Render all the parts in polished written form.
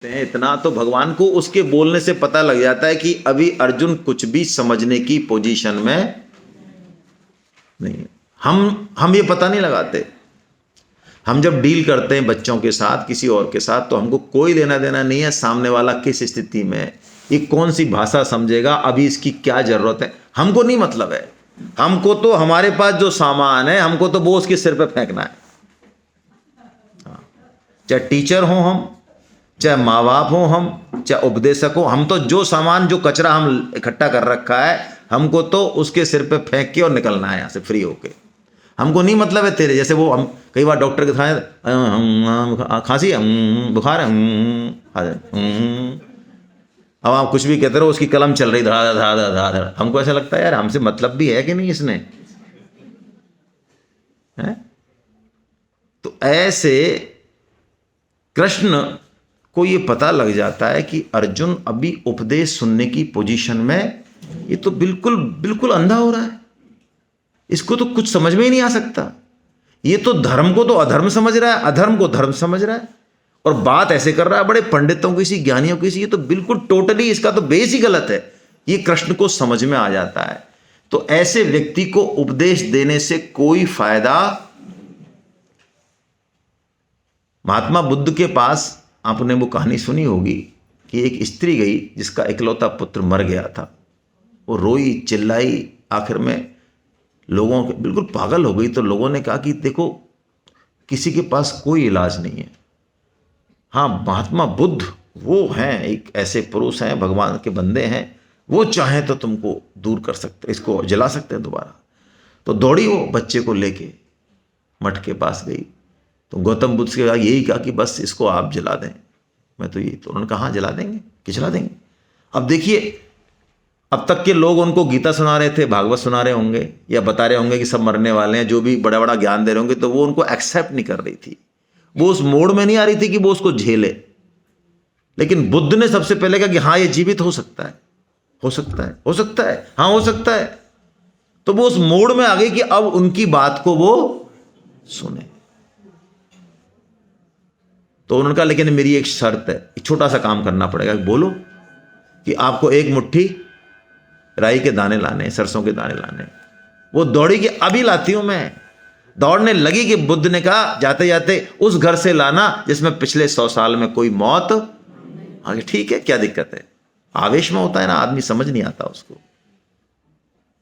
हैं इतना तो भगवान को उसके बोलने से पता लग जाता है कि अभी अर्जुन कुछ भी समझने की पोजीशन में नहीं है। हम ये पता नहीं लगाते। हम जब डील करते हैं बच्चों के साथ किसी और के साथ तो हमको कोई लेना देना नहीं है सामने वाला किस स्थिति में है, ये कौन सी भाषा समझेगा, अभी इसकी क्या जरूरत है, हमको नहीं मतलब है। हमको तो हमारे पास जो सामान है हमको तो वो उसके सिर पे फेंकना है। चाहे टीचर हो हम, चाहे माँ बाप हो हम, चाहे उपदेशक हो, हम तो जो सामान जो कचरा हम इकट्ठा कर रखा है हमको तो उसके सिर पे फेंक के और निकलना है यहाँ से फ्री होके। हमको नहीं मतलब है तेरे जैसे वो हम कई बार डॉक्टर के थाने खांसी बुखार अब आप कुछ भी कहते रहो उसकी कलम चल रही धड़ा धड़ा धड़ा धड़ा। हमको ऐसा लगता है यार हमसे मतलब भी है कि नहीं इसने है? तो ऐसे कृष्ण को ये पता लग जाता है कि अर्जुन अभी उपदेश सुनने की पोजीशन में, ये तो बिल्कुल बिल्कुल अंधा हो रहा है, इसको तो कुछ समझ में ही नहीं आ सकता। ये तो धर्म को तो अधर्म समझ रहा है, अधर्म को धर्म समझ रहा है और बात ऐसे कर रहा है बड़े पंडितों की सी ज्ञानियों की सी। ये तो बिल्कुल टोटली इसका तो बेस ही गलत है। ये कृष्ण को समझ में आ जाता है। तो ऐसे व्यक्ति को उपदेश देने से कोई फायदा। महात्मा बुद्ध के पास आपने वो कहानी सुनी होगी कि एक स्त्री गई जिसका इकलौता पुत्र मर गया था। वो रोई चिल्लाई, आखिर में लोगों के बिल्कुल पागल हो गई। तो लोगों ने कहा कि देखो किसी के पास कोई इलाज नहीं है। हाँ, महात्मा बुद्ध वो हैं, एक ऐसे पुरुष हैं, भगवान के बंदे हैं, वो चाहें तो तुमको दूर कर सकते, इसको जला सकते हैं दोबारा। तो दौड़ी वो बच्चे को लेके मठ के पास गई। तो गौतम बुद्ध से यही कहा कि बस इसको आप जला दें। मैं तो यही, तो उन्होंने कहा हाँ जला देंगे कि जला देंगे। अब देखिए, अब तक के लोग उनको गीता सुना रहे थे, भागवत सुना रहे होंगे या बता रहे होंगे कि सब मरने वाले हैं, जो भी बड़ा बड़ा ज्ञान दे रहे होंगे, तो वो उनको एक्सेप्ट नहीं कर रही थी। वो उस मोड में नहीं आ रही थी कि वो उसको झेले। लेकिन बुद्ध ने सबसे पहले कहा कि हाँ ये जीवित हो सकता है, हो सकता है, हो सकता है, हाँ हो सकता है। तो वो उस मोड में आ गई कि अब उनकी बात को वो सुने। तो उन्होंने कहा लेकिन मेरी एक शर्त है, एक छोटा सा काम करना पड़ेगा। बोलो। कि आपको एक मुट्ठी राई के दाने लाने, सरसों के दाने लाने। वो दौड़ी कि अभी लाती हूं मैं। दौड़ने लगी कि बुद्ध ने कहा जाते जाते उस घर से लाना जिसमें पिछले 100 साल में कोई मौत। आगे ठीक है, क्या दिक्कत है। आवेश में होता है ना आदमी, समझ नहीं आता उसको।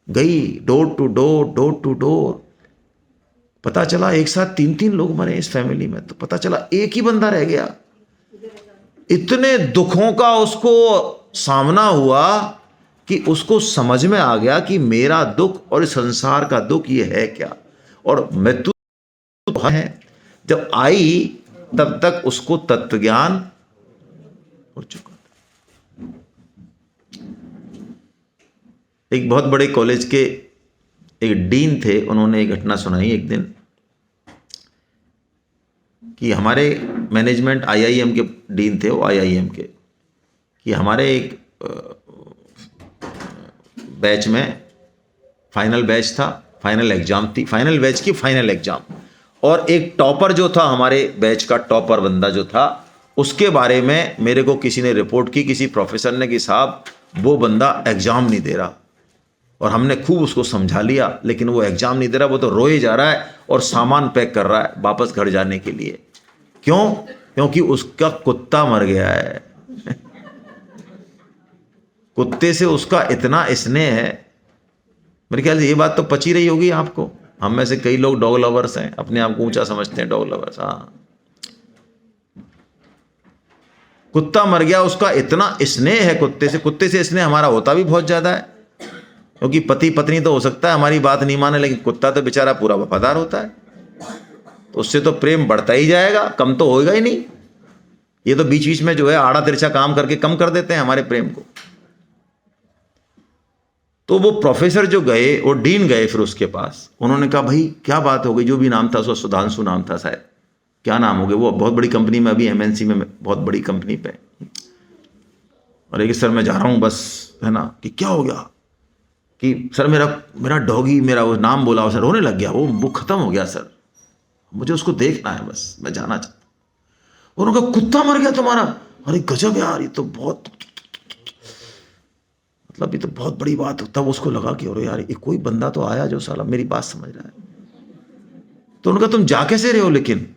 गई door to door, door to door. पता चला एक साथ 3-3 लोग मरे इस फैमिली में। तो पता चला एक ही बंदा रह गया। इतने दुखों का उसको सामना हुआ कि उसको समझ में आ गया कि मेरा दुख और इस संसार का दुख ये है क्या, और मृत्यु तो है। जब आई तब तक उसको तत्व ज्ञान हो चुका। एक बहुत बड़े कॉलेज के एक डीन थे, उन्होंने एक घटना सुनाई एक दिन कि हमारे मैनेजमेंट आईआईएम के डीन थे, वो आईआईएम के, कि हमारे एक बैच में फाइनल बैच था, फाइनल एग्जाम थी, फाइनल बैच की फाइनल एग्जाम, और एक टॉपर जो था, हमारे बैच का टॉपर बंदा जो था, उसके बारे में मेरे को किसी ने रिपोर्ट की, किसी प्रोफेसर ने, कि साहब वो बंदा एग्जाम नहीं दे रहा। और हमने खूब उसको समझा लिया, लेकिन वो एग्जाम नहीं दे रहा, वो तो रोए जा रहा है और सामान पैक कर रहा है वापस घर जाने के लिए। क्यों? क्योंकि उसका कुत्ता मर गया है। कुत्ते से उसका इतना स्नेह है। मेरे ख्याल से ये बात तो पची रही होगी आपको। हम में से कई लोग डॉग लवर्स हैं, अपने आप को ऊंचा समझते हैं, डॉग लवर्स। हाँ, कुत्ता मर गया, उसका इतना स्नेह है कुत्ते से। कुत्ते से स्नेह हमारा होता भी बहुत ज्यादा है, क्योंकि पति पत्नी तो हो सकता है हमारी बात नहीं माने, लेकिन कुत्ता तो बेचारा पूरा वफादार होता है, तो उससे तो प्रेम बढ़ता ही जाएगा, कम तो होएगा ही नहीं। ये तो बीच बीच में जो है आड़ा तिरछा काम करके कम कर देते हैं हमारे प्रेम को। तो वो प्रोफेसर जो गए, वो डीन गए फिर उसके पास। उन्होंने कहा भाई क्या बात हो गई, जो भी नाम था उसका, सुधांशु नाम था शायद, क्या नाम हो गया, वो बहुत बड़ी कंपनी में, अभी एमएनसी में बहुत बड़ी कंपनी पे। और एक सर मैं जा रहा हूँ बस, है ना, कि क्या हो गया, कि सर मेरा डॉगी, मेरा वो नाम बोला, सर रोने लग गया, वो खत्म हो गया सर, मुझे उसको देखना है, बस मैं जाना चाहता हूँ। उन्होंने कहा कुत्ता मर गया तुम्हारा? अरे गजब यार, ये तो बहुत, मतलब ये तो बहुत बड़ी बात। तब उसको लगा कि अरे यार, ये कोई बंदा तो आया जो साला मेरी बात समझ रहा है। तो उनका तुम जा कैसे रहे हो लेकिन?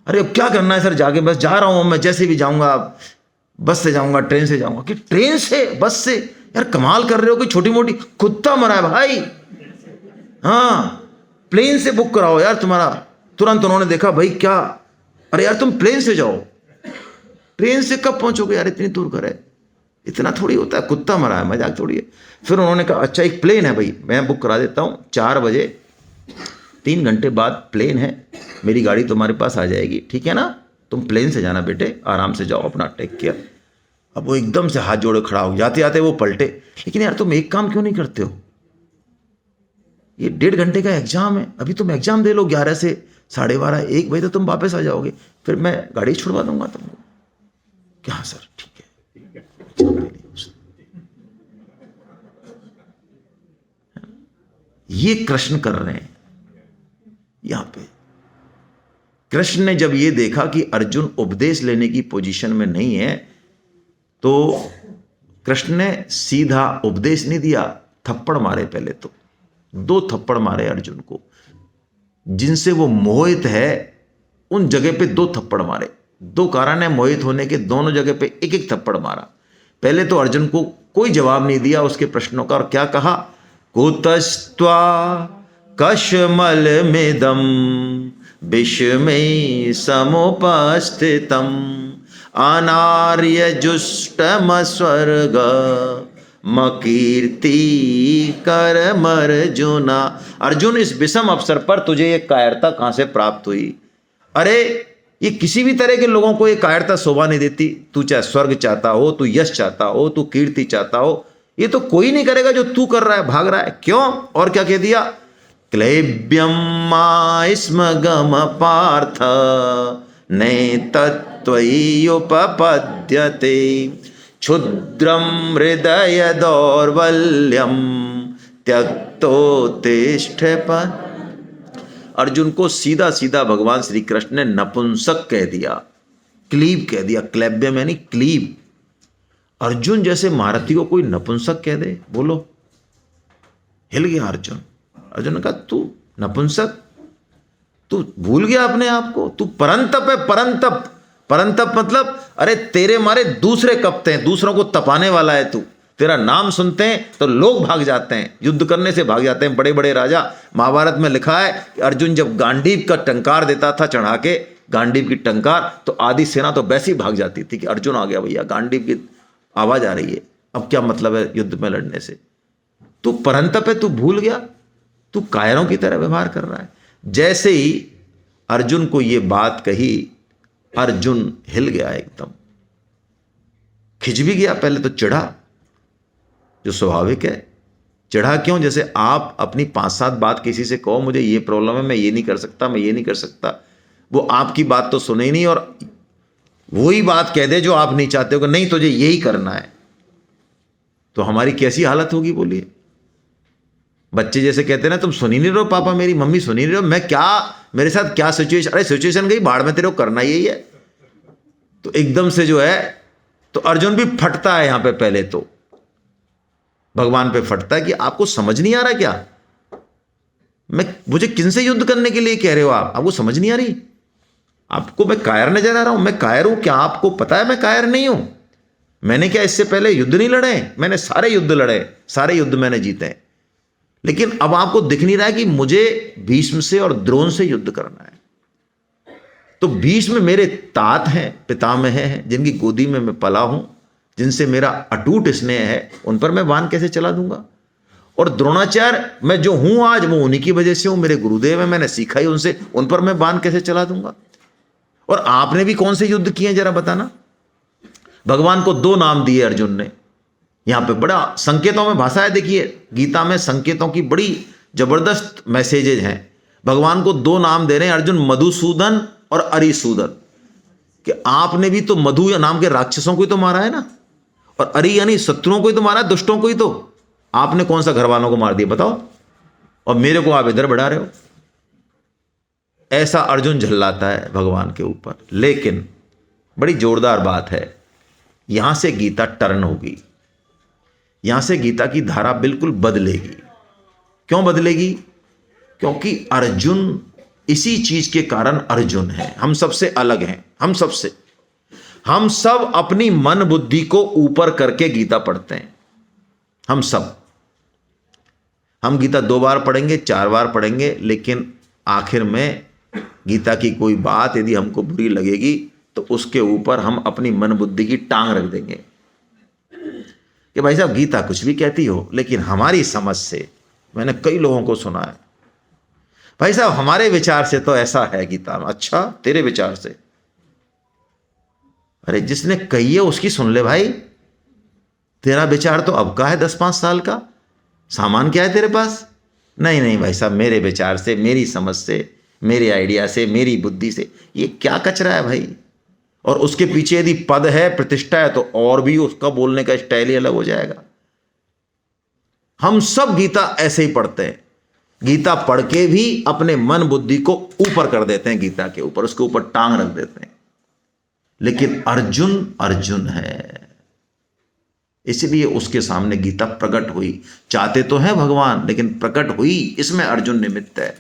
अरे अब क्या करना है सर, जाके बस जा रहा हूं मैं, जैसे भी जाऊंगा, बस से जाऊंगा, ट्रेन से जाऊंगा। कि ट्रेन से, बस से? यार कमाल कर रहे हो कि छोटी मोटी, कुत्ता मरा है भाई। हाँ, प्लेन से बुक कराओ यार तुम्हारा। तुरंत उन्होंने देखा भाई क्या, अरे यार तुम प्लेन से जाओ। ट्रेन से कब पहुंचोगे यार, इतनी दूर का है, इतना थोड़ी होता है, कुत्ता मरा है, मजाक छोड़िए। फिर उन्होंने कहा अच्छा एक प्लेन है भाई, मैं बुक करा देता हूँ, 4 बजे 3 घंटे बाद प्लेन है, मेरी गाड़ी तुम्हारे पास आ जाएगी, ठीक है ना? तुम प्लेन से जाना बेटे, आराम से जाओ, अपना टेक केयर। अब वो एकदम से हाथ जोड़े खड़ा हो, जाते जाते वो पलटे, लेकिन यार तुम एक काम क्यों नहीं करते हो? ये 1.5 घंटे का एग्जाम है, अभी तुम एग्जाम दे लो, 11 से 12:30 1 बजे तो तुम वापस आ जाओगे, फिर मैं गाड़ी छुड़वा दूंगा तुमको। क्या सर, ठीक है। ये कृष्ण कर रहे हैं यहां पे। कृष्ण ने जब ये देखा कि अर्जुन उपदेश लेने की पोजीशन में नहीं है, तो कृष्ण ने सीधा उपदेश नहीं दिया, थप्पड़ मारे। पहले तो 2 थप्पड़ मारे अर्जुन को, जिनसे वो मोहित है उन जगह पे 2 थप्पड़ मारे। 2 कारण है मोहित होने के, दोनों जगह पे एक एक थप्पड़ मारा। पहले तो अर्जुन को कोई जवाब नहीं दिया उसके प्रश्नों का, और क्या कहा, कुतस्त्वा कशमलमिदं विषमे समुपस्थितम् अनार्यजुष्टमस्वर्ग मकीर्ति करमर्जुना। अर्जुन, इस विषम अवसर पर तुझे ये कायरता कहां से प्राप्त हुई? अरे ये किसी भी तरह के लोगों को ये कायरता शोभा नहीं देती। तू चाहे स्वर्ग चाहता हो, तू यश चाहता हो, तू कीर्ति चाहता हो, ये तो कोई नहीं करेगा जो तू कर रहा है, भाग रहा है। क्यों? और क्या कह दिया, क्लेब्यम स्मगम पार्थ नैतत्त्वय्युपपद्यते क्षुद्रम हृदय दौर्बल्यम त्यक्तोत्तिष्ठ पर। अर्जुन को सीधा सीधा भगवान श्री कृष्ण ने नपुंसक कह दिया, क्लीब कह दिया। क्लेब्यम यानी क्लीब। अर्जुन जैसे महारथी को कोई नपुंसक कह दे, बोलो, हिल गया अर्जुन। अर्जुन ने कहा तू नपुंसक, तू भूल गया अपने आप को, तू परंतप है, परंतप। परंतप मतलब अरे तेरे मारे दूसरे कपते हैं, दूसरों को तपाने वाला है तू। तेरा नाम सुनते हैं तो लोग भाग जाते हैं, युद्ध करने से भाग जाते हैं बड़े बड़े राजा। महाभारत में लिखा है कि अर्जुन जब गांडीव का टंकार देता था चढ़ा के, गांडीव की टंकार, तो आधी सेना तो वैसे ही भाग जाती थी कि अर्जुन आ गया भैया, गांडीव की आवाज आ रही है, अब क्या मतलब है युद्ध में लड़ने से। तू परंतप है, तू भूल गया, तू कायरों की तरह व्यवहार कर रहा है। जैसे ही अर्जुन को यह बात कही, अर्जुन हिल गया, एकदम खिंच भी गया। पहले तो चिढ़ा, जो स्वाभाविक है। चिढ़ा क्यों? जैसे आप अपनी 5-7 बात किसी से कहो, मुझे ये प्रॉब्लम है, मैं ये नहीं कर सकता, मैं ये नहीं कर सकता, वो आपकी बात तो सुने ही नहीं, और वही बात कह दे जो आप नहीं चाहते हो कि नहीं तुझे यही करना है, तो हमारी कैसी हालत होगी बोलिए। बच्चे जैसे कहते हैं ना, तुम सुन ही नहीं रहो पापा, मेरी मम्मी सुन ही नहीं रहो, मैं क्या, मेरे साथ क्या सिचुएशन, अरे सिचुएशन गई बाढ़ में, तेरे को करना यही है। तो एकदम से जो है, तो अर्जुन भी फटता है यहां पे, पहले तो भगवान पे फटता है कि आपको समझ नहीं आ रहा क्या, मुझे किनसे युद्ध करने के लिए कह रहे हो आप, आपको समझ नहीं आ रही? आपको मैं कायर नजर आ रहा हूं? मैं कायर हूं क्या? आपको पता है मैं कायर नहीं हूं। मैंने क्या इससे पहले युद्ध नहीं लड़े? मैंने सारे युद्ध लड़े, सारे युद्ध मैंने जीते हैं। लेकिन अब आपको दिख नहीं रहा है कि मुझे भीष्म से और द्रोण से युद्ध करना है। तो भीष्म मेरे तात हैं, पितामह हैं, जिनकी गोदी में मैं पला हूं, जिनसे मेरा अटूट स्नेह है, उन पर मैं बाण कैसे चला दूंगा? और द्रोणाचार्य, मैं जो हूं आज वो उन्हीं की वजह से हूं, मेरे गुरुदेव है, मैंने सीखा ही उनसे, उन पर मैं बाण कैसे चला दूंगा? और आपने भी कौन से युद्ध किए जरा बताना? भगवान को 2 नाम दिए अर्जुन ने। यहां पे बड़ा संकेतों में भाषा है, देखिए गीता में संकेतों की बड़ी जबरदस्त मैसेजेज हैं। भगवान को 2 नाम दे रहे हैं अर्जुन, मधुसूदन और अरिसूदन, कि आपने भी तो मधु या नाम के राक्षसों को ही तो मारा है ना, और अरि यानी शत्रुओं को ही तो मारा है, दुष्टों को ही। तो आपने कौन सा घर वालों को मार दिया बताओ, और मेरे को आप इधर बढ़ा रहे हो? ऐसा अर्जुन झल्लाता है भगवान के ऊपर। लेकिन बड़ी जोरदार बात है, यहां से गीता टर्न होगी, यहां से गीता की धारा बिल्कुल बदलेगी। क्यों बदलेगी? क्योंकि अर्जुन, इसी चीज के कारण अर्जुन है, हम सबसे अलग हैं। हम सब अपनी मन बुद्धि को ऊपर करके गीता पढ़ते हैं। हम गीता 2 बार पढ़ेंगे, 4 बार पढ़ेंगे, लेकिन आखिर में गीता की कोई बात यदि हमको बुरी लगेगी तो उसके ऊपर हम अपनी मन बुद्धि की टांग रख देंगे कि भाई साहब गीता कुछ भी कहती हो, लेकिन हमारी समझ से, मैंने कई लोगों को सुना है, भाई साहब हमारे विचार से तो ऐसा है गीता में। अच्छा, तेरे विचार से? अरे जिसने कही है उसकी सुन ले भाई। तेरा विचार तो अब का है, 10-5 साल का। सामान क्या है तेरे पास? नहीं भाई साहब, मेरे विचार से, मेरी समझ से, मेरे आइडिया से, मेरी बुद्धि से। ये क्या कचरा है भाई? और उसके पीछे यदि पद है, प्रतिष्ठा है, तो और भी उसका बोलने का स्टाइल ही अलग हो जाएगा। हम सब गीता ऐसे ही पढ़ते हैं, गीता पढ़ के भी अपने मन बुद्धि को ऊपर कर देते हैं, गीता के ऊपर, उसके ऊपर टांग रख देते हैं। लेकिन अर्जुन है, इसलिए उसके सामने गीता प्रकट हुई। चाहते तो हैं भगवान, लेकिन प्रकट हुई, इसमें अर्जुन निमित्त है।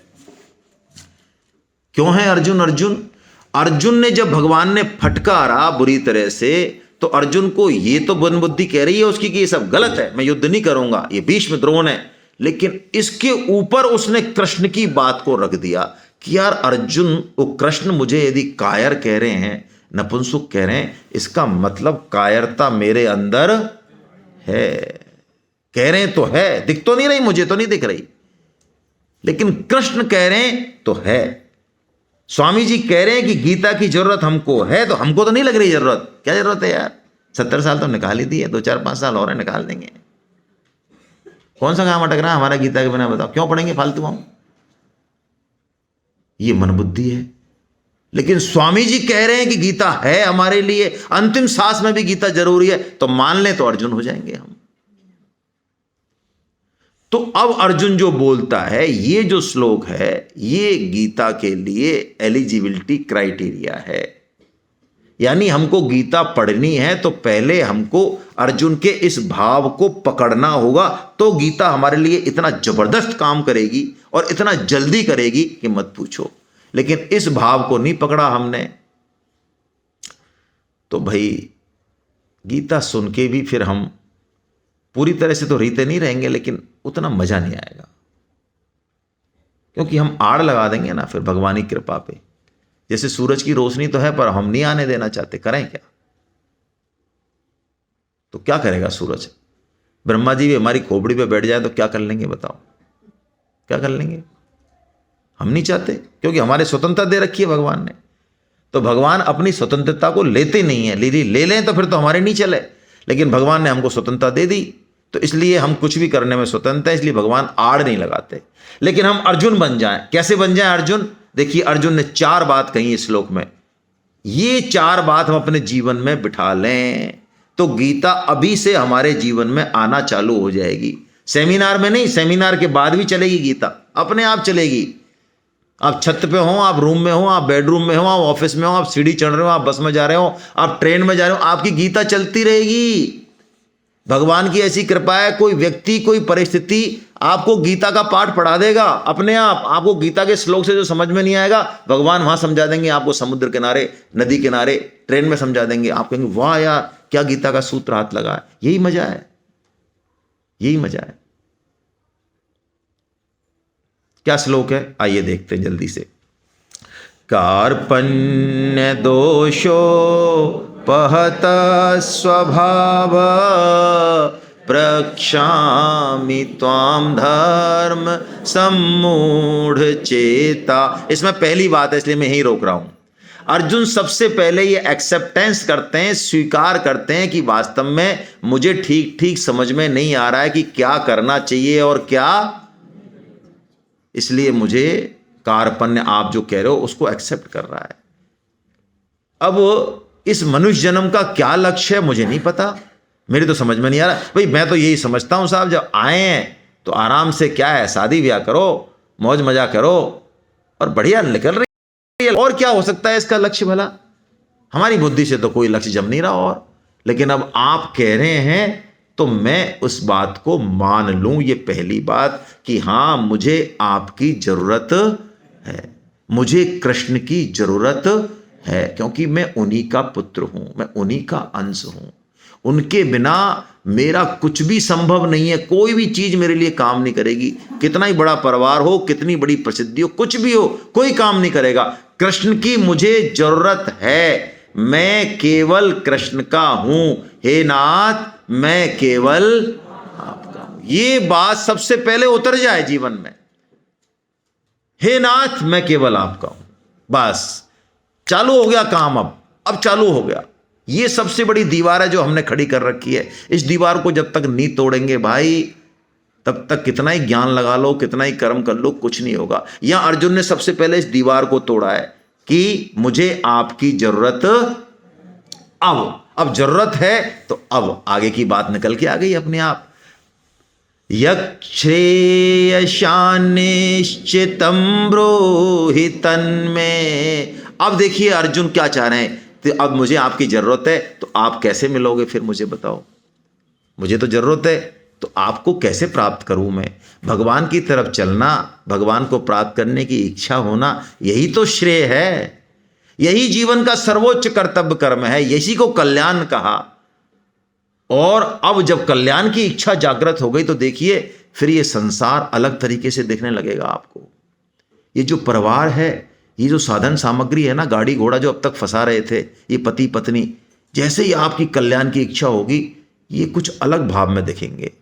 क्यों है अर्जुन ने जब भगवान ने फटकारा बुरी तरह से, तो अर्जुन को ये तो मन बुद्धि कह रही है उसकी कि ये सब गलत है, मैं युद्ध नहीं करूंगा, ये भीष्म द्रोण है। लेकिन इसके ऊपर उसने कृष्ण की बात को रख दिया कि यार अर्जुन, वो कृष्ण मुझे यदि कायर कह रहे हैं, नपुंसक कह रहे हैं, इसका मतलब कायरता मेरे अंदर है। कह रहे हैं तो है, दिख तो नहीं रही, मुझे तो नहीं दिख रही, लेकिन कृष्ण कह रहे हैं तो है। स्वामी जी कह रहे हैं कि गीता की जरूरत हमको है, तो हमको तो नहीं लग रही जरूरत। क्या जरूरत है यार? 70 साल तो निकाल ही दिए, 2-4-5 साल और निकाल देंगे। कौन सा काम अटक रहा है हमारा गीता के बिना? बताओ, क्यों पढ़ेंगे फालतू हम? ये मन बुद्धि है। लेकिन स्वामी जी कह रहे हैं कि गीता है हमारे लिए, अंतिम सांस में भी गीता जरूरी है, तो मान लें तो अर्जुन हो जाएंगे हम। तो अब अर्जुन जो बोलता है, ये जो श्लोक है, ये गीता के लिए एलिजिबिलिटी क्राइटेरिया है। यानी हमको गीता पढ़नी है तो पहले हमको अर्जुन के इस भाव को पकड़ना होगा, तो गीता हमारे लिए इतना जबरदस्त काम करेगी और इतना जल्दी करेगी कि मत पूछो। लेकिन इस भाव को नहीं पकड़ा हमने, तो भाई गीता सुन के भी फिर हम पूरी तरह से तो रीते नहीं रहेंगे, लेकिन उतना मजा नहीं आएगा, क्योंकि हम आड़ लगा देंगे ना फिर भगवान की कृपा पे। जैसे सूरज की रोशनी तो है, पर हम नहीं आने देना चाहते, करें क्या? तो क्या करेगा सूरज? ब्रह्मा जी भी हमारी खोपड़ी पे बैठ जाए तो क्या कर लेंगे? बताओ, क्या कर लेंगे? हम नहीं चाहते, क्योंकि हमारे स्वतंत्रता दे रखी है भगवान ने। तो भगवान अपनी स्वतंत्रता को लेते नहीं है, ले लें तो फिर तो हमारे नहीं चले। लेकिन भगवान ने हमको स्वतंत्रता दे दी, तो इसलिए हम कुछ भी करने में स्वतंत्र है, इसलिए भगवान आड़ नहीं लगाते। लेकिन हम अर्जुन बन जाएं। कैसे बन जाएं अर्जुन? देखिए, अर्जुन ने 4 बात कही इस श्लोक में। ये 4 बात हम अपने जीवन में बिठा लें तो गीता अभी से हमारे जीवन में आना चालू हो जाएगी। सेमिनार में नहीं, सेमिनार के बाद भी चलेगी गीता, अपने आप चलेगी। आप छत पे हो, आप रूम में हो, आप बेडरूम में हो, आप ऑफिस में हो, आप सीढ़ी चढ़ रहे हो, आप बस में जा रहे हो, आप ट्रेन में जा रहे हो, आपकी गीता चलती रहेगी। भगवान की ऐसी कृपा है, कोई व्यक्ति, कोई परिस्थिति आपको गीता का पाठ पढ़ा देगा अपने आप। आपको गीता के श्लोक से जो समझ में नहीं आएगा, भगवान वहां समझा देंगे आपको, समुद्र किनारे, नदी किनारे, ट्रेन में समझा देंगे। आप कहेंगे वाह यार, क्या गीता का सूत्र हाथ लगा है। यही मजा है, यही मजा है। क्या श्लोक है, आइए देखते हैं जल्दी से। कार्पण्य दोषो पहत स्वभाव प्रक्षामि त्वाम धर्म सम्मूढ़ चेता। इसमें पहली बात है, इसलिए मैं यहीं रोक रहा हूं। अर्जुन सबसे पहले ये एक्सेप्टेंस करते हैं, स्वीकार करते हैं कि वास्तव में मुझे ठीक ठीक समझ में नहीं आ रहा है कि क्या करना चाहिए और क्या, इसलिए मुझे कार्पण्य आप जो कह रहे हो उसको एक्सेप्ट कर रहा है। अब इस मनुष्य जन्म का क्या लक्ष्य है मुझे नहीं पता, मेरी तो समझ में नहीं आ रहा। भाई मैं तो यही समझता हूं साहब, जब आए हैं तो आराम से, क्या है, शादी ब्याह करो, मौज मजा करो और बढ़िया निकल रही है। और क्या हो सकता है इसका लक्ष्य भला? हमारी बुद्धि से तो कोई लक्ष्य जम नहीं रहा। और लेकिन अब आप कह रहे हैं तो मैं उस बात को मान लूं। ये पहली बात कि हां मुझे आपकी जरूरत है, मुझे कृष्ण की जरूरत है, क्योंकि मैं उन्हीं का पुत्र हूं, मैं उन्हीं का अंश हूं। उनके बिना मेरा कुछ भी संभव नहीं है, कोई भी चीज मेरे लिए काम नहीं करेगी। कितना ही बड़ा परिवार हो, कितनी बड़ी प्रसिद्धि हो, कुछ भी हो, कोई काम नहीं करेगा। कृष्ण की मुझे जरूरत है, मैं केवल कृष्ण का हूं। हे नाथ, मैं केवल आपका हूं। ये बात सबसे पहले उतर जाए जीवन में। हे नाथ, मैं केवल आपका हूं, बस चालू हो गया काम। अब चालू हो गया। ये सबसे बड़ी दीवार है जो हमने खड़ी कर रखी है। इस दीवार को जब तक नहीं तोड़ेंगे भाई, तब तक कितना ही ज्ञान लगा लो, कितना ही कर्म कर लो, कुछ नहीं होगा। यहां अर्जुन ने सबसे पहले इस दीवार को तोड़ा है कि मुझे आपकी जरूरत अब जरूरत है, तो अब आगे की बात निकल के आ गई अपने आप। यक्षेयशानिश्चितं ब्रूहि तन्मे। अब देखिए अर्जुन क्या चाह रहे हैं, तो अब मुझे आपकी जरूरत है, तो आप कैसे मिलोगे फिर मुझे बताओ। मुझे तो जरूरत है, तो आपको कैसे प्राप्त करूं मैं। भगवान की तरफ चलना, भगवान को प्राप्त करने की इच्छा होना, यही तो श्रेय है, यही जीवन का सर्वोच्च कर्तव्य कर्म है, यही को कल्याण कहा। और अब जब कल्याण की इच्छा जागृत हो गई तो देखिए फिर ये संसार अलग तरीके से दिखने लगेगा आपको। ये जो परिवार है, ये जो साधन सामग्री है ना, गाड़ी घोड़ा जो अब तक फंसा रहे थे, ये पति पत्नी, जैसे ही आपकी कल्याण की इच्छा होगी ये कुछ अलग भाव में दिखेंगे।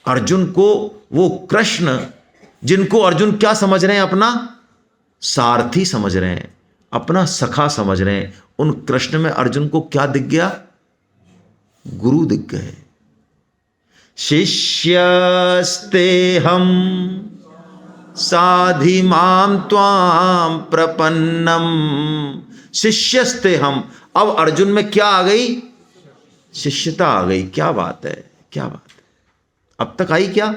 अर्जुन को वो कृष्ण, जिनको अर्जुन क्या समझ रहे हैं, अपना सारथी समझ रहे हैं, अपना सखा समझ रहे हैं, उन कृष्ण में अर्जुन को क्या दिख गया, गुरु दिख गए। शिष्यस्ते हम साधि माम त्वाम प्रपन्नम। शिष्यस्ते हम, अब अर्जुन में क्या आ गई, शिष्यता आ गई। क्या बात है, क्या बात है। अब तक आई क्या,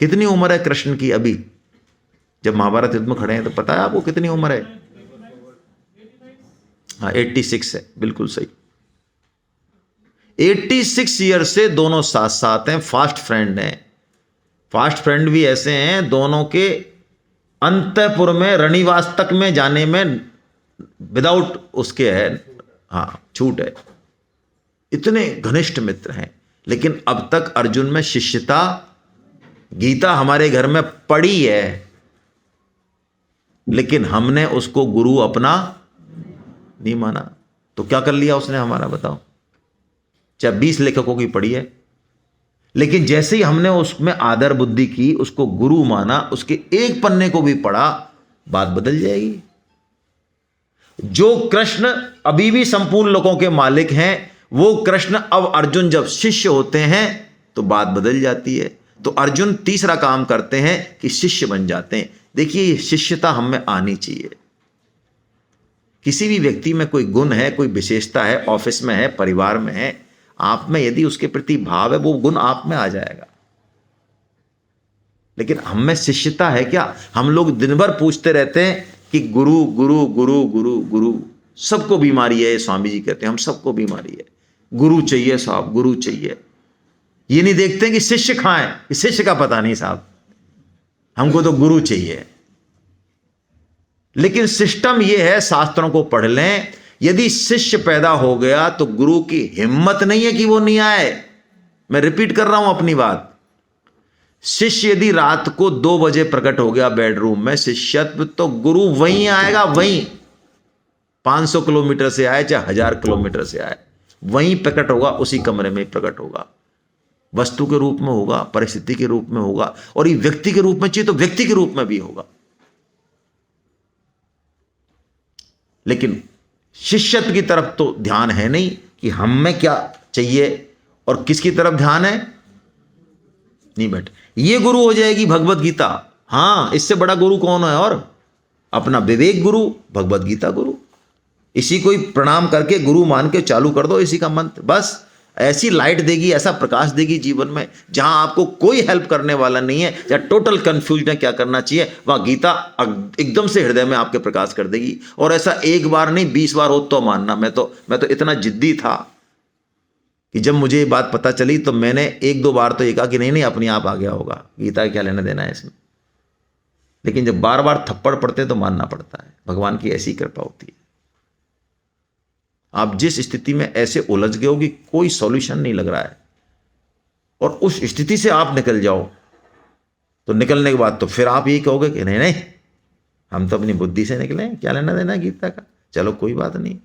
कितनी उम्र है कृष्ण की अभी, जब महाभारत युद्ध में खड़े हैं तो पता है आपको कितनी उम्र है। हाँ 86 है, बिल्कुल सही। 86 ईयर से दोनों साथ साथ हैं, फास्ट फ्रेंड हैं। फास्ट फ्रेंड भी ऐसे हैं दोनों के अंतपुर में रणिवास तक में जाने में विदाउट उसके है, हाँ छूट है। इतने घनिष्ठ मित्र हैं, लेकिन अब तक अर्जुन में शिष्यता, गीता हमारे घर में पढ़ी है, लेकिन हमने उसको गुरु अपना नहीं माना। तो क्या कर लिया उसने हमारा, बताओ। चाहे 20 लेखकों की पढ़ी है, लेकिन जैसे ही हमने उसमें आदर बुद्धि की, उसको गुरु माना, उसके एक पन्ने को भी पढ़ा, बात बदल जाएगी। जो कृष्ण अभी भी संपूर्ण लोगों के मालिक हैं, वो कृष्ण अब अर्जुन जब शिष्य होते हैं तो बात बदल जाती है। तो अर्जुन तीसरा काम करते हैं कि शिष्य बन जाते हैं। देखिए शिष्यता हम में आनी चाहिए। किसी भी व्यक्ति में कोई गुण है, कोई विशेषता है, ऑफिस में है, परिवार में है, आप में यदि उसके प्रति भाव है, वो गुण आप में आ जाएगा। लेकिन हम में शिष्यता है क्या। हम लोग दिन भर पूछते रहते हैं कि गुरु गुरु गुरु गुरु गुरु। सबको बीमारी है, स्वामी जी कहते हैं, हम सबको बीमारी है, गुरु चाहिए साहब, गुरु चाहिए। ये नहीं देखते कि शिष्य कहां है, कि शिष्य का पता नहीं साहब, हमको तो गुरु चाहिए। लेकिन सिस्टम यह है, शास्त्रों को पढ़ लें, यदि शिष्य पैदा हो गया तो गुरु की हिम्मत नहीं है कि वो नहीं आए। मैं रिपीट कर रहा हूं अपनी बात। शिष्य यदि रात को 2 बजे प्रकट हो गया बेडरूम में शिष्यत्व, तो गुरु वहीं आएगा, वहीं 500 किलोमीटर से आए चाहे 1000 किलोमीटर से आए, वहीं प्रकट होगा, उसी कमरे में प्रकट होगा। वस्तु के रूप में होगा, परिस्थिति के रूप में होगा, और ये व्यक्ति के रूप में चाहिए तो व्यक्ति के रूप में भी होगा। लेकिन शिष्यत्व की तरफ तो ध्यान है नहीं कि हम में क्या चाहिए और किसकी तरफ ध्यान है, नहीं बैठ। ये गुरु हो जाएगी भगवत गीता। हाँ, इससे बड़ा गुरु कौन है, और अपना विवेक गुरु, भगवत गीता गुरु। इसी को ही प्रणाम करके गुरु मान के चालू कर दो इसी का मंत्र, बस ऐसी लाइट देगी, ऐसा प्रकाश देगी जीवन में, जहां आपको कोई हेल्प करने वाला नहीं है, या टोटल कंफ्यूजन है क्या करना चाहिए, वहां गीता एकदम से हृदय में आपके प्रकाश कर देगी। और ऐसा एक बार नहीं 20 बार हो तो मानना। मैं तो इतना जिद्दी था कि जब मुझे ये बात पता चली तो मैंने एक दो बार तो ये कहा कि नहीं नहीं अपने आप आ गया होगा, गीता क्या लेना देना है इसमें। लेकिन जब बार बार थप्पड़ पड़ते तो मानना पड़ता है, भगवान की ऐसी कृपा होती है। आप जिस स्थिति में ऐसे उलझ गए हो कि कोई सॉल्यूशन नहीं लग रहा है और उस स्थिति से आप निकल जाओ, तो निकलने के बाद तो फिर आप यही कहोगे कि नहीं नहीं हम तो अपनी बुद्धि से निकले, क्या लेना देना है गीता का, चलो कोई बात नहीं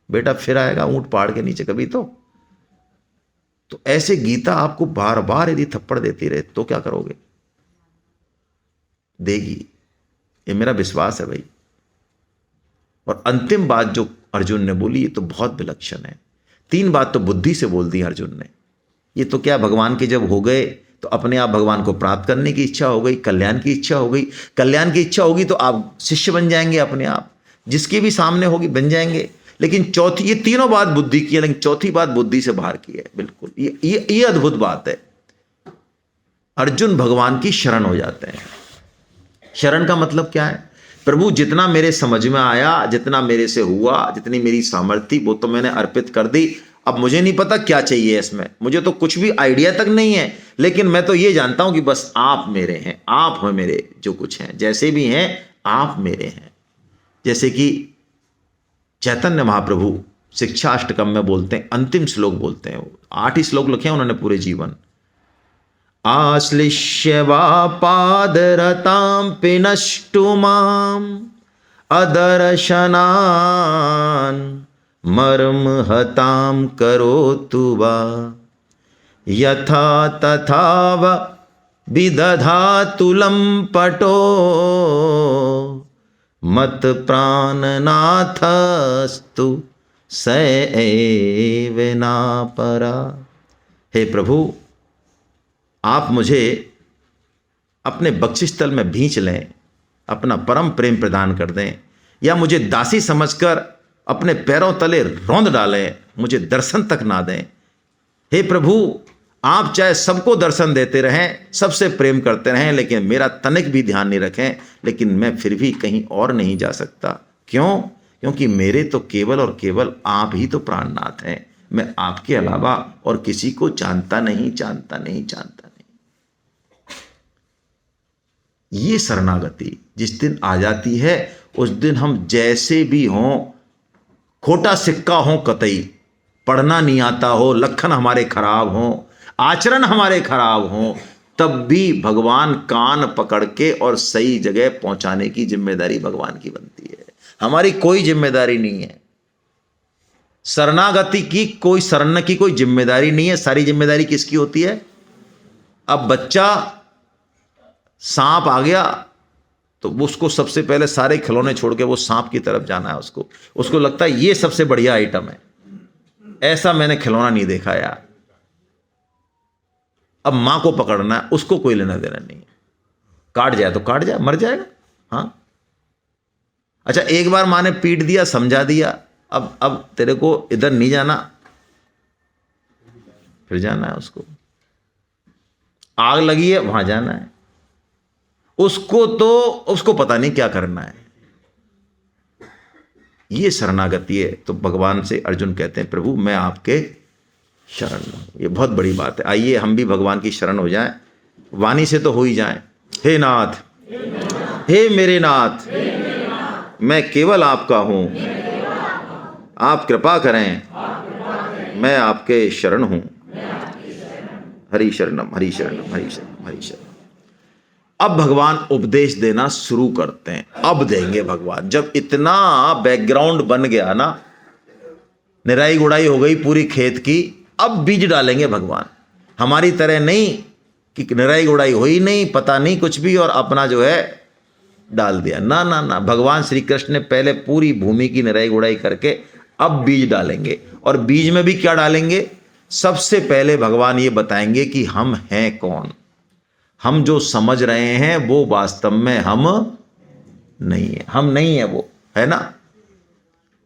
बेटा, फिर आएगा ऊंट पहाड़ के नीचे कभी तो ऐसे गीता आपको बार बार यदि थप्पड़ देती रहे तो क्या करोगे? देगी, ये मेरा विश्वास है भाई। और अंतिम बात जो अर्जुन ने बोली ये तो बहुत विलक्षण है। 3 बात तो बुद्धि से बोल दी अर्जुन ने। ये तो क्या भगवान के जब हो गए तो अपने आप भगवान को प्राप्त करने की इच्छा हो गई, कल्याण की इच्छा हो गई। कल्याण की इच्छा होगी तो आप शिष्य बन जाएंगे अपने आप, जिसके भी सामने होगी बन जाएंगे। लेकिन चौथी, ये तीनों बात बुद्धि की है, लेकिन चौथी बात बुद्धि से बाहर की है बिल्कुल। ये अद्भुत बात है। अर्जुन भगवान की शरण हो जाते हैं। शरण का मतलब क्या है? प्रभु जितना मेरे समझ में आया, जितना मेरे से हुआ, जितनी मेरी सामर्थ्य वो तो मैंने अर्पित कर दी। अब मुझे नहीं पता क्या चाहिए इसमें, मुझे तो कुछ भी आइडिया तक नहीं है, लेकिन मैं तो ये जानता हूं कि बस आप मेरे हैं, आप हो मेरे, जो कुछ हैं जैसे भी हैं आप मेरे हैं। जैसे कि चैतन्य महाप्रभु शिक्षाष्टकम में बोलते हैं, अंतिम श्लोक बोलते हैं, 8 ही श्लोक लिखे हैं उन्होंने पूरे जीवन। आश्लिष्य वा पादरतां पिनष्टु माम् अदर्शनान् मर्महतां करोतु वा यथा तथा व विदधातु लम्पटो मत प्राणनाथस्तु स एव नापरा। हे प्रभु, आप मुझे अपने बख्शिस्थल में भींच लें, अपना परम प्रेम प्रदान कर दें, या मुझे दासी समझकर अपने पैरों तले रौंद डालें, मुझे दर्शन तक ना दें। हे प्रभु, आप चाहे सबको दर्शन देते रहें, सबसे प्रेम करते रहें, लेकिन मेरा तनिक भी ध्यान नहीं रखें, लेकिन मैं फिर भी कहीं और नहीं जा सकता। क्यों? क्योंकि मेरे तो केवल और केवल आप ही तो प्राणनाथ हैं। मैं आपके अलावा और किसी को जानता नहीं, जानता नहीं, जानता नहीं। ये शरणागति जिस दिन आ जाती है, उस दिन हम जैसे भी हों, खोटा सिक्का हो कतई, पढ़ना नहीं आता हो, लक्षण हमारे खराब हो, आचरण हमारे खराब हो, तब भी भगवान कान पकड़ के और सही जगह पहुंचाने की जिम्मेदारी भगवान की बनती है, हमारी कोई जिम्मेदारी नहीं है। शरणागति की कोई, शरण की कोई जिम्मेदारी नहीं है। सारी जिम्मेदारी किसकी होती है? अब बच्चा सांप आ गया तो उसको सबसे पहले सारे खिलौने छोड़ के वो सांप की तरफ जाना है। उसको लगता है ये सबसे बढ़िया आइटम है, ऐसा मैंने खिलौना नहीं देखा यार। अब मां को पकड़ना है, उसको कोई लेना देना नहीं है, काट जाए तो काट जाए, मर जाएगा। हाँ अच्छा, एक बार मां ने पीट दिया, समझा दिया, अब तेरे को इधर नहीं जाना, फिर जाना है उसको। आग लगी है, वहां जाना है उसको, तो उसको पता नहीं क्या करना है। ये शरणागति है। तो भगवान से अर्जुन कहते हैं, प्रभु मैं आपके शरण में हूं। ये बहुत बड़ी बात है। आइए हम भी भगवान की शरण हो जाएं, वाणी से तो हो ही जाएं। हे नाथ, हे मेरे नाथ, मैं केवल आपका हूं, आप कृपा करें, मैं आपके शरण हूं। हरि शरणम, हरि शरणम, हरि शरणम, हरि शरणम। अब भगवान उपदेश देना शुरू करते हैं। अब देंगे भगवान। जब इतना बैकग्राउंड बन गया ना, निराई गुड़ाई हो गई पूरी खेत की, अब बीज डालेंगे भगवान। हमारी तरह नहीं कि निराई गुड़ाई हुई नहीं, पता नहीं कुछ भी, और अपना जो है डाल दिया। ना ना ना, भगवान श्री कृष्ण ने पहले पूरी भूमि की निराई गुड़ाई करके अब बीज डालेंगे। और बीज में भी क्या डालेंगे? सबसे पहले भगवान ये बताएंगे कि हम हैं कौन। हम जो समझ रहे हैं वो वास्तव में हम नहीं है, हम नहीं है वो, है ना।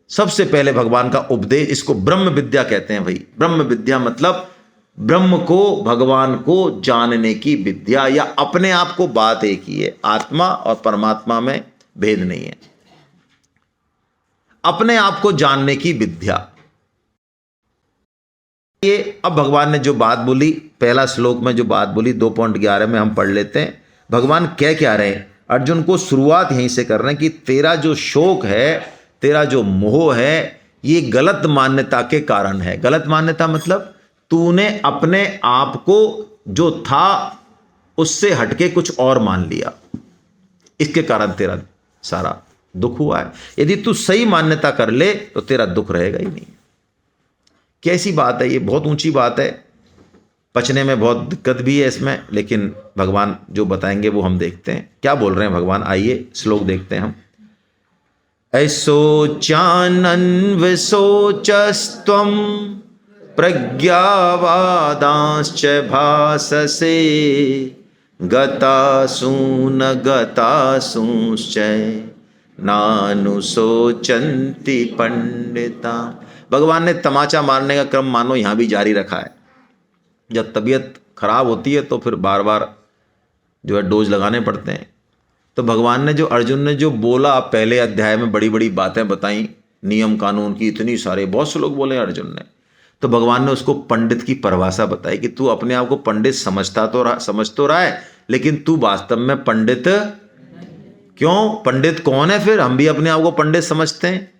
सबसे पहले भगवान का उपदेश, इसको ब्रह्म विद्या कहते हैं भाई। ब्रह्म विद्या मतलब ब्रह्म को, भगवान को जानने की विद्या, या अपने आप को, बात एक ही है, आत्मा और परमात्मा में भेद नहीं है। अपने आप को जानने की विद्या। ये अब भगवान ने जो बात बोली, पहला श्लोक में जो बात बोली 2.11 में हम पढ़ लेते हैं। भगवान क्या रहे हैं अर्जुन को, शुरुआत यहीं से कर रहे हैं कि तेरा जो शोक है, तेरा जो मोह है, ये गलत मान्यता के कारण है। गलत मान्यता मतलब तूने अपने आप को जो था उससे हटके कुछ और मान लिया, इसके कारण तेरा सारा दुख हुआ है। यदि तू सही मान्यता कर ले तो तेरा दुख रहेगा ही नहीं। कैसी बात है ये, बहुत ऊंची बात है, पचने में बहुत दिक्कत भी है इसमें, लेकिन भगवान जो बताएंगे वो हम देखते हैं। क्या बोल रहे हैं भगवान, आइए श्लोक देखते हैं हम। ऐसोचानन्विशोचस्त्वं प्रज्ञावादांश्च भाससे गतासून गतासूंश्च नानुशोचन्ति पंडिता। भगवान ने तमाचा मारने का क्रम मानो यहां भी जारी रखा है। जब तबीयत खराब होती है तो फिर बार बार जो है डोज लगाने पड़ते हैं। तो भगवान ने जो अर्जुन ने जो बोला पहले अध्याय में, बड़ी बड़ी बातें बताई, नियम कानून की इतनी सारे बहुत से लोग बोले अर्जुन ने, तो भगवान ने उसको पंडित की परिभाषा बताई कि तू अपने आप को पंडित समझ तो रहा है, लेकिन तू वास्तव में पंडित क्यों? पंडित कौन है फिर? हम भी अपने आप को पंडित समझते हैं,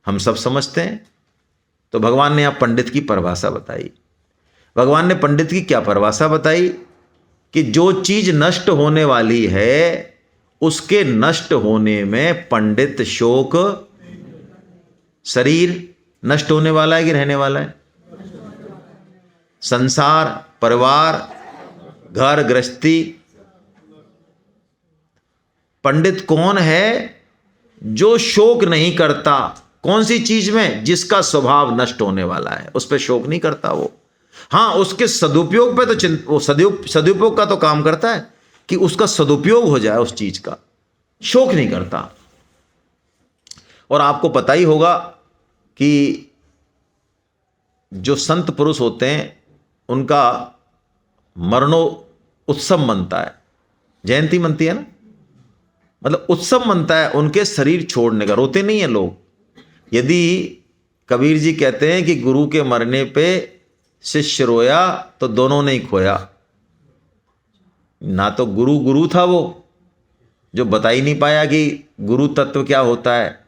हम सब समझते हैं। तो भगवान ने यहाँ पंडित की परिभाषा बताई। भगवान ने पंडित की क्या परिभाषा बताई कि जो चीज नष्ट होने वाली है उसके नष्ट होने में पंडित शोक। शरीर नष्ट होने वाला है कि रहने वाला है? संसार, परिवार, घर गृहस्थी। पंडित कौन है? जो शोक नहीं करता। कौन सी चीज में? जिसका स्वभाव नष्ट होने वाला है उस पर शोक नहीं करता वो। हाँ, उसके सदुपयोग पे तो वो सदुपयोग का तो काम करता है कि उसका सदुपयोग हो जाए उस चीज का, शोक नहीं करता। और आपको पता ही होगा कि जो संत पुरुष होते हैं उनका मरणो उत्सव मनता है, जयंती मनती है ना, मतलब उत्सव मनता है उनके शरीर छोड़ने का। रोते नहीं है लोग। यदि कबीर जी कहते हैं कि गुरु के मरने पे शिष्य रोया तो दोनों ने ही खोया। ना तो गुरु था वो जो बता ही नहीं पाया कि गुरु तत्व क्या होता है,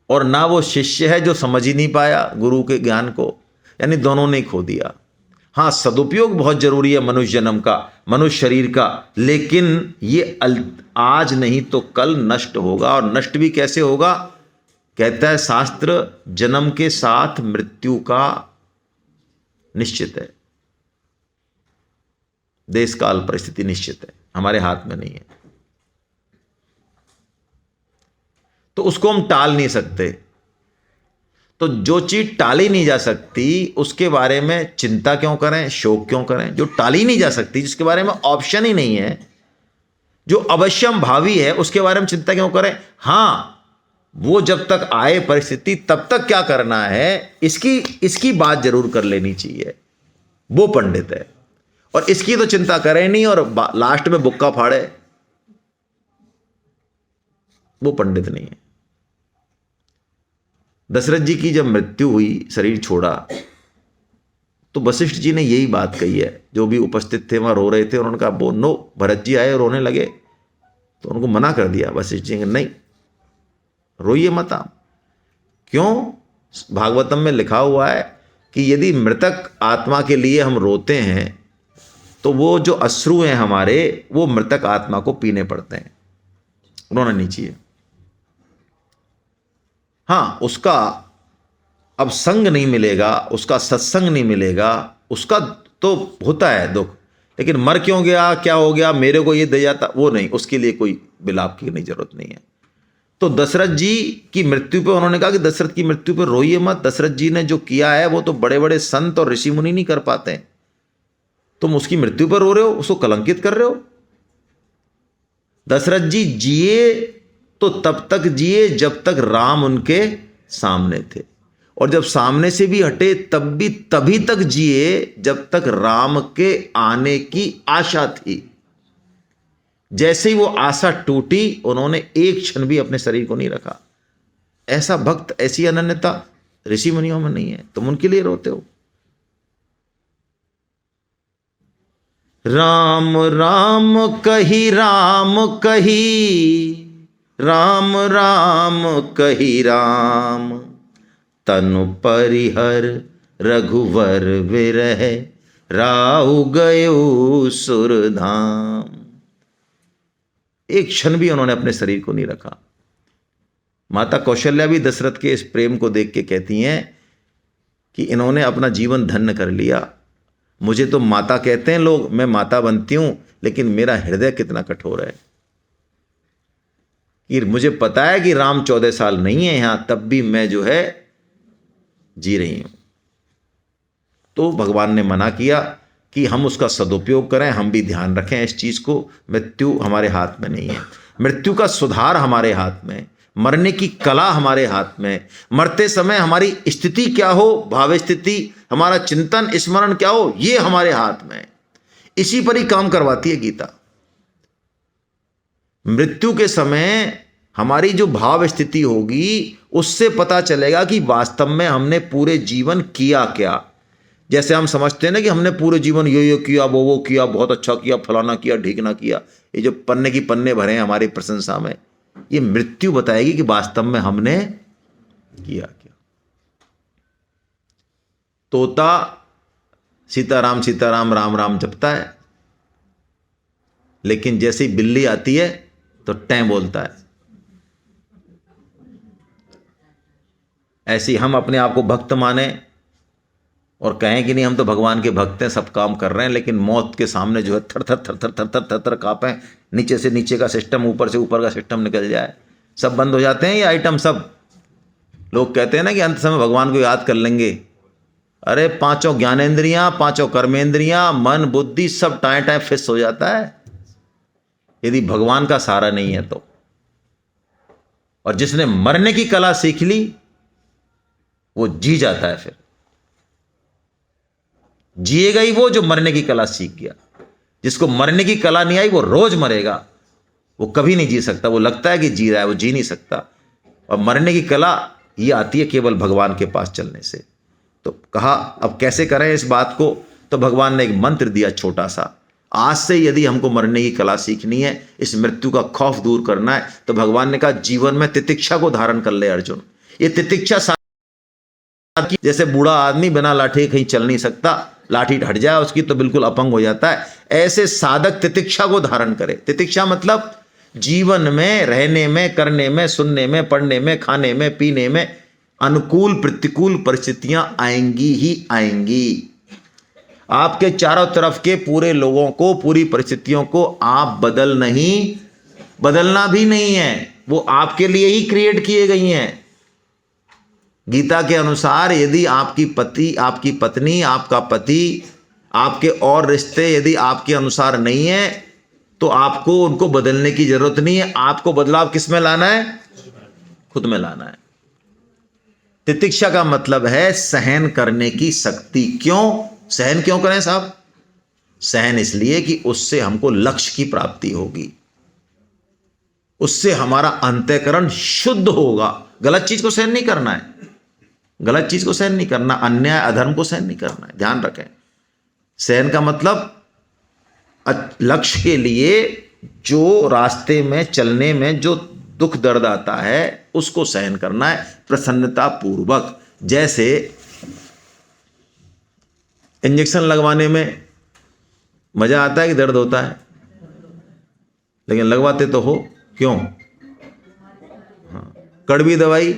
और ना वो शिष्य है जो समझ ही नहीं पाया गुरु के ज्ञान को, यानी दोनों ने ही खो दिया। हाँ, सदुपयोग बहुत जरूरी है मनुष्य जन्म का, मनुष्य शरीर का, लेकिन ये आज नहीं तो कल नष्ट होगा। और नष्ट भी कैसे होगा? कहता है शास्त्र, जन्म के साथ मृत्यु का निश्चित है। देश काल परिस्थिति निश्चित है, हमारे हाथ में नहीं है, तो उसको हम टाल नहीं सकते। तो जो चीज टाली नहीं जा सकती उसके बारे में चिंता क्यों करें, शोक क्यों करें? जो टाली नहीं जा सकती, जिसके बारे में ऑप्शन ही नहीं है, जो अवश्यम भावी है, उसके बारे में चिंता क्यों करें? हाँ, वो जब तक आए परिस्थिति तब तक क्या करना है, इसकी बात जरूर कर लेनी चाहिए। वो पंडित है। और इसकी तो चिंता करे नहीं और लास्ट में बुक्का फाड़े, वो पंडित नहीं है। दशरथ जी की जब मृत्यु हुई, शरीर छोड़ा, तो वशिष्ठ जी ने यही बात कही है। जो भी उपस्थित थे वहां रो रहे थे, उन्होंने कहा वो नो, भरत जी आए रोने लगे तो उनको मना कर दिया वशिष्ठ जी ने, नहीं रोइए मत आप। क्यों? भागवतम में लिखा हुआ है कि यदि मृतक आत्मा के लिए हम रोते हैं तो वो जो अश्रु हैं हमारे, वो मृतक आत्मा को पीने पड़ते हैं, रोना नहीं चाहिए। हाँ, उसका अब संग नहीं मिलेगा, उसका सत्संग नहीं मिलेगा, उसका तो होता है दुख, लेकिन मर क्यों गया, क्या हो गया, मेरे को ये दे जाता, वो नहीं, उसके लिए कोई विलाप की नहीं जरूरत नहीं है। तो दशरथ जी की मृत्यु पे उन्होंने कहा कि दशरथ की मृत्यु पे रोइए मत। दशरथ जी ने जो किया है वो तो बड़े बड़े संत और ऋषि मुनि नहीं कर पाते। तुम उसकी मृत्यु पर रो रहे हो, उसको कलंकित कर रहे हो। दशरथ जी जिए तो तब तक जिए जब तक राम उनके सामने थे, और जब सामने से भी हटे तभी तक जिए जब तक राम के आने की आशा थी। जैसे ही वो आशा टूटी, उन्होंने एक क्षण भी अपने शरीर को नहीं रखा। ऐसा भक्त, ऐसी अनन्यता ऋषि मुनियों में नहीं है। तुम उनके लिए रोते हो, राम राम कही राम कही, राम राम कही राम, तनु परिहर रघुवर विरह, राउ गयो सुरधाम। एक क्षण भी उन्होंने अपने शरीर को नहीं रखा। माता कौशल्या भी दशरथ के इस प्रेम को देख के कहती हैं कि इन्होंने अपना जीवन धन्य कर लिया। मुझे तो माता कहते हैं लोग, मैं माता बनती हूं, लेकिन मेरा हृदय कितना कठोर है कि मुझे पता है कि राम 14 साल नहीं है यहां, तब भी मैं जो है जी रही हूं। तो भगवान ने मना किया कि हम उसका सदुपयोग करें, हम भी ध्यान रखें इस चीज को। मृत्यु हमारे हाथ में नहीं है, मृत्यु का सुधार हमारे हाथ में, मरने की कला हमारे हाथ में। मरते समय हमारी स्थिति क्या हो, भाव स्थिति, हमारा चिंतन स्मरण क्या हो, ये हमारे हाथ में। इसी पर ही काम करवाती है गीता। मृत्यु के समय हमारी जो भाव स्थिति होगी, उससे पता चलेगा कि वास्तव में हमने पूरे जीवन किया क्या। जैसे हम समझते हैं ना कि हमने पूरे जीवन ये किया, वो किया, बहुत अच्छा किया, फलाना किया, ढीकना किया, ये जो पन्ने की पन्ने भरे हैं हमारी प्रशंसा में, ये मृत्यु बताएगी कि वास्तव में हमने किया क्या। तोता सीताराम राम राम जपता है, लेकिन जैसे ही बिल्ली आती है तो टें बोलता है। ऐसे हम अपने आप को भक्त माने और कहें कि नहीं हम तो भगवान के भक्त हैं, सब काम कर रहे हैं, लेकिन मौत के सामने जो है थर थर थर थर थर थर थर थर कांपें, नीचे से नीचे का सिस्टम, ऊपर से ऊपर का सिस्टम निकल जाए, सब बंद हो जाते हैं ये आइटम सब। लोग कहते हैं ना कि अंत समय भगवान को याद कर लेंगे। अरे पांचों ज्ञानेंद्रियां, पांचों कर्मेंद्रियां, मन बुद्धि सब टाए टाए फिस हो जाता है यदि भगवान का सहारा नहीं है तो। और जिसने मरने की कला सीख ली वो जी जाता है, फिर जिएगा ही वो जो मरने की कला सीख गया। जिसको मरने की कला नहीं आई वो रोज मरेगा, वो कभी नहीं जी सकता। वो लगता है कि जी रहा है, वो जी नहीं सकता। और मरने की कला ये आती है केवल भगवान के पास चलने से। तो कहा अब कैसे करें इस बात को, तो भगवान ने एक मंत्र दिया छोटा सा। आज से यदि हमको मरने की कला सीखनी है, इस मृत्यु का खौफ दूर करना है, तो भगवान ने कहा जीवन में तितिक्षा को धारण कर ले अर्जुन। ये तितिक्षा जैसे बूढ़ा आदमी बिना लाठी कहीं चल नहीं सकता, लाठी हट जाए उसकी तो बिल्कुल अपंग हो जाता है, ऐसे साधक तितिक्षा को धारण करे। तितिक्षा मतलब जीवन में रहने में, करने में, सुनने में, पढ़ने में, खाने में, पीने में अनुकूल प्रतिकूल परिस्थितियां आएंगी ही आएंगी। आपके चारों तरफ के पूरे लोगों को, पूरी परिस्थितियों को आप बदलना भी नहीं है, वो आपके लिए ही क्रिएट किए गई हैं। गीता के अनुसार यदि आपकी पत्नी, आपका पति, आपके और रिश्ते यदि आपके अनुसार नहीं है, तो आपको उनको बदलने की जरूरत नहीं है। आपको बदलाव किस में लाना है? खुद में लाना है। तितिक्षा का मतलब है सहन करने की शक्ति। क्यों सहन क्यों करें साहब? सहन इसलिए कि उससे हमको लक्ष्य की प्राप्ति होगी, उससे हमारा अंतःकरण शुद्ध होगा। गलत चीज को सहन नहीं करना है, गलत चीज को सहन नहीं करना, अन्याय अधर्म को सहन नहीं करना है। ध्यान रखें, सहन का मतलब लक्ष्य के लिए जो रास्ते में चलने में जो दुख दर्द आता है उसको सहन करना है प्रसन्नता पूर्वक। जैसे इंजेक्शन लगवाने में मजा आता है कि दर्द होता है? लेकिन लगवाते तो हो, क्यों? हाँ, कड़वी दवाई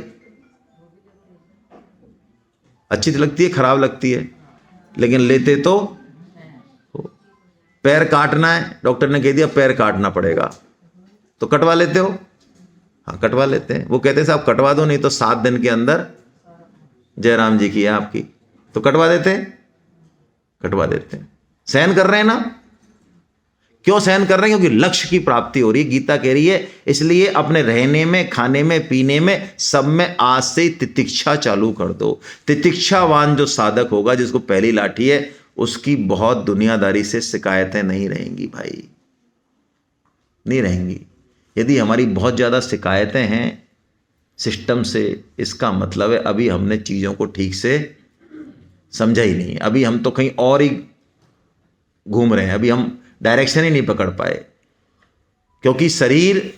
अच्छी लगती है, खराब लगती है, लेकिन लेते तो हो। पैर काटना है, डॉक्टर ने कह दिया पैर काटना पड़ेगा, तो कटवा लेते हो? हाँ कटवा लेते हैं। वो कहते हैं साहब कटवा दो, नहीं तो 7 दिन के अंदर जयराम जी की है आपकी, तो कटवा देते हैं, कटवा देते हैं। सहन कर रहे हैं ना? क्यों सहन कर रहे हैं? क्योंकि लक्ष्य की प्राप्ति हो रही है। गीता कह रही है इसलिए अपने रहने में, खाने में, पीने में, सब में आज से तितिक्षा चालू कर दो। तितिक्षावान जो साधक होगा, जिसको पहली लाठी है, उसकी बहुत दुनियादारी से शिकायतें नहीं रहेंगी भाई, नहीं रहेंगी। यदि हमारी बहुत ज़्यादा शिकायतें हैं सिस्टम से, इसका मतलब है अभी हमने चीज़ों को ठीक से समझा ही नहीं है। अभी हम तो कहीं और ही घूम रहे हैं, अभी हम डायरेक्शन ही नहीं पकड़ पाए। क्योंकि शरीर,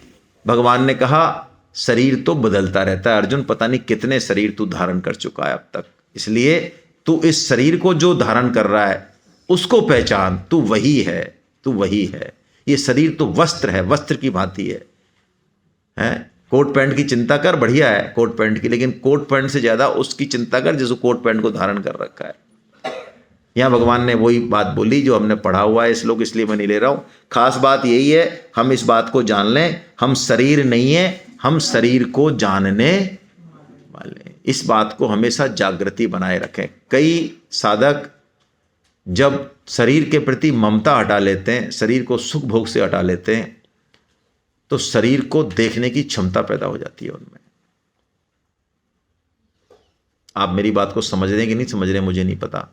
भगवान ने कहा शरीर तो बदलता रहता है अर्जुन, पता नहीं कितने शरीर तू धारण कर चुका है अब तक, इसलिए तू इस शरीर को जो धारण कर रहा है उसको पहचान, तू वही है, तू वही है। ये शरीर तो वस्त्र है, वस्त्र की भांति है, हैं? कोट पैंट की चिंता कर, बढ़िया है कोट पैंट की, लेकिन कोट पैंट से ज्यादा उसकी चिंता कर जिसको कोट पैंट को धारण कर रखा है। यहाँ भगवान ने वही बात बोली जो हमने पढ़ा हुआ है श्लोक, इसलिए मैं नहीं ले रहा हूं। खास बात यही है, हम इस बात को जान लें, हम शरीर नहीं है, हम शरीर को जानने वाले। इस बात को हमेशा जागृति बनाए रखें। कई साधक जब शरीर के प्रति ममता हटा लेते हैं, शरीर को सुख भोग से हटा लेते हैं, तो शरीर को देखने की क्षमता पैदा हो जाती है उनमें। आप मेरी बात को समझ रहे हैं कि नहीं समझ रहे मुझे नहीं पता।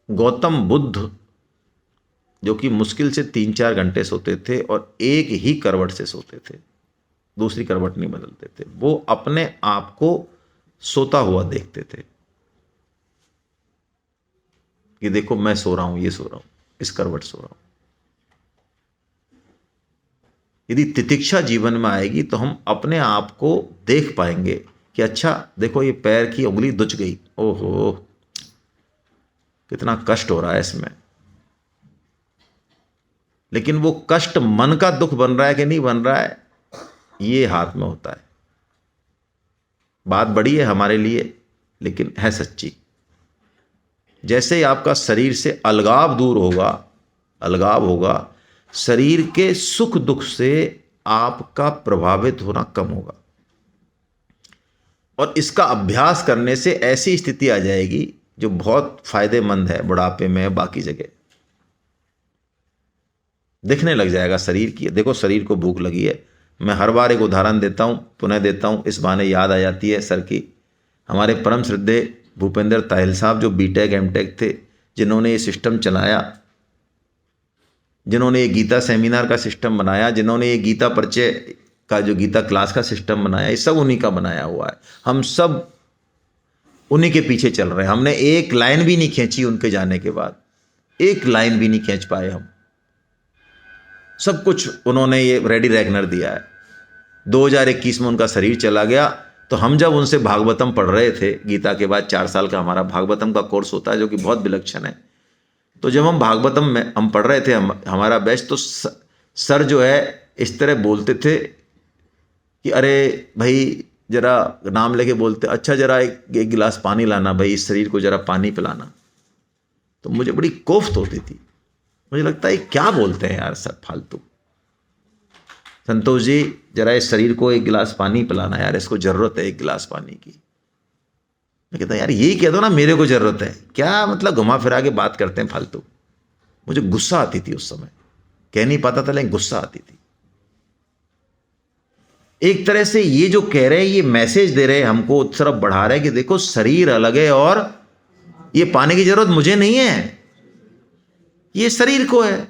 गौतम बुद्ध जो कि मुश्किल से 3-4 घंटे सोते थे और एक ही करवट से सोते थे, दूसरी करवट नहीं बदलते थे, वो अपने आप को सोता हुआ देखते थे कि देखो मैं सो रहा हूं, ये सो रहा हूं, इस करवट सो रहा हूं। यदि तितिक्षा जीवन में आएगी तो हम अपने आप को देख पाएंगे कि अच्छा देखो ये पैर की उंगली दुच गई, ओहो कितना कष्ट हो रहा है इसमें। लेकिन वो कष्ट मन का दुख बन रहा है कि नहीं बन रहा है, ये हाथ में होता है। बात बड़ी है हमारे लिए, लेकिन है सच्ची। जैसे ही आपका शरीर से अलगाव दूर होगा, अलगाव होगा, शरीर के सुख दुख से आपका प्रभावित होना कम होगा। और इसका अभ्यास करने से ऐसी स्थिति आ जाएगी जो बहुत फायदेमंद है बुढ़ापे में, बाकी जगह दिखने लग जाएगा शरीर की। देखो शरीर को भूख लगी है, मैं हर बार एक उदाहरण देता हूं, पुनः देता हूं, इस बहाने याद आ जाती है सर की। हमारे परम श्रद्धेय भूपेंद्र ताहिल साहब जो बीटेक एमटेक थे, जिन्होंने ये सिस्टम चलाया, जिन्होंने ये गीता सेमिनार का सिस्टम बनाया, जिन्होंने ये गीता परिचय का जो गीता क्लास का सिस्टम बनाया, ये सब उन्हीं का बनाया हुआ है। हम सब उन्हीं के पीछे चल रहे हैं। हमने एक लाइन भी नहीं खींची उनके जाने के बाद, एक लाइन भी नहीं खींच पाए हम। सब कुछ उन्होंने ये रेडी रैगनर दिया है। 2021 में उनका शरीर चला गया, तो हम जब उनसे भागवतम पढ़ रहे थे, गीता के बाद 4 साल का हमारा भागवतम का कोर्स होता है जो कि बहुत विलक्षण है, तो जब हम भागवतम में हम पढ़ रहे थे, हमारा बैच, तो सर जो है इस तरह बोलते थे कि अरे भाई जरा नाम लेके बोलते, अच्छा जरा एक गिलास पानी लाना भाई, इस शरीर को जरा पानी पिलाना। तो मुझे बड़ी कोफ्त होती थी, मुझे लगता है क्या बोलते हैं यार सब फालतू। संतोष जी जरा इस शरीर को एक गिलास पानी पिलाना यार, इसको जरूरत है एक गिलास पानी की। मैं कहता यार यही कह दो ना मेरे को जरूरत है, क्या मतलब घुमा फिरा के बात करते हैं फालतू। मुझे गुस्सा आती थी उस समय, कह नहीं पाता था लेकिन गुस्सा आती थी। एक तरह से ये जो कह रहे हैं, ये मैसेज दे रहे हैं हमको, उस तरफ बढ़ा रहे हैं कि देखो शरीर अलग है और ये पाने की जरूरत मुझे नहीं है, ये शरीर को है।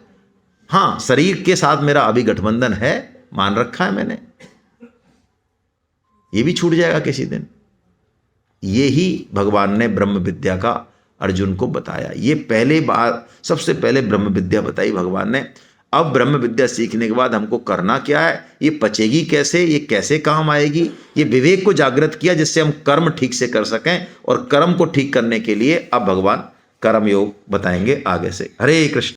हाँ शरीर के साथ मेरा अभी गठबंधन है, मान रखा है मैंने, ये भी छूट जाएगा किसी दिन। ये ही भगवान ने ब्रह्म विद्या का अर्जुन को बताया। ये पहले बार सबसे पहले ब्रह्म विद्या बताई भगवान ने। अब ब्रह्म विद्या सीखने के बाद हमको करना क्या है, ये पचेगी कैसे, ये कैसे काम आएगी, ये विवेक को जागृत किया जिससे हम कर्म ठीक से कर सकें। और कर्म को ठीक करने के लिए अब भगवान कर्म योग बताएंगे आगे से। हरे कृष्ण।